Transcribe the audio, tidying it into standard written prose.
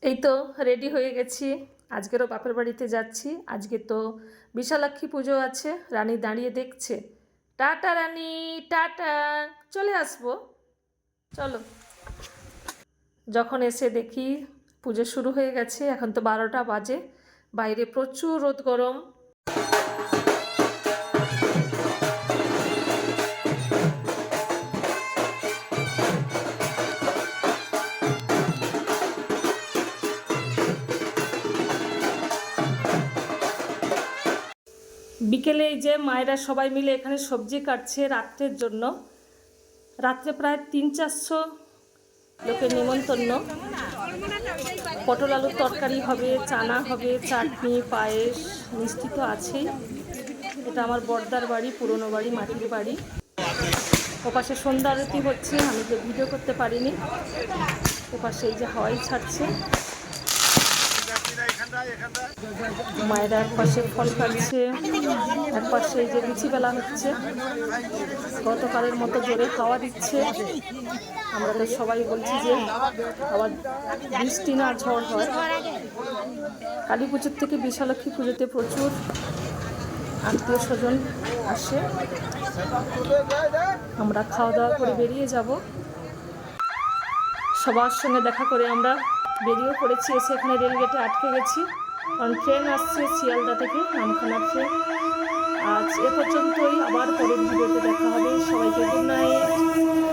এই তো রেডি হয়ে গেছি। আজকেরও বাপের বাড়িতে যাচ্ছি। আজকে তো বিশালাক্ষী পুজো আছে। রানী দাঁড়িয়ে দেখছে। টাটা রানী, টাটা, চলে আসবো, চলো। যখন এসে দেখি পুজো শুরু হয়ে গেছে। এখন তো 12টা বাজে। বাইরে প্রচুর রোদ গরম। বিকেলে এই যে মায়েরা সবাই মিলে এখানে সবজি কাটছে রাত্রের জন্য। রাত্রে প্রায় 300-400 লোকের নিমন্ত্রণ। পটল আলুর তরকারি হবে, চানা হবে, চাটনি, পায়েস, মিষ্টি তো আছেই। এটা আমার বড়দার বাড়ি, পুরনো বাড়ি, মাটির বাড়ি। ওপাশে সন্ধ্যা আরতি হচ্ছে, আমি তো ভিডিও করতে পারিনি। ওপাশে এই যে হাওয়াই ছাড়ছে। মায়েরা এক পাশে ফল কাটছে, এক পাশে এই যে লুচি বেলা হচ্ছে। গতকালের মতো জোরে হাওয়া দিচ্ছে। আমরা তো সবাই বলছি যে আবার বৃষ্টি না ঝড় হয়। কালী পুজোর থেকে বিশালাক্ষী পুজোতে প্রচুর আত্মীয় স্বজন আসে। আমরা খাওয়া দাওয়া করে বেরিয়ে যাব। সবার সঙ্গে দেখা করে আমরা বেরিয়েও পড়েছি। এসে এখানে রেলগেটে আটকে গেছি, কারণ ট্রেন আসছে শিয়ালদা থেকে, নামখানা ট্রেন। আজ এ পর্যন্তই, আবার পরের ভিডিওতে দেখা হবে। সবাইকে গুড নাইট।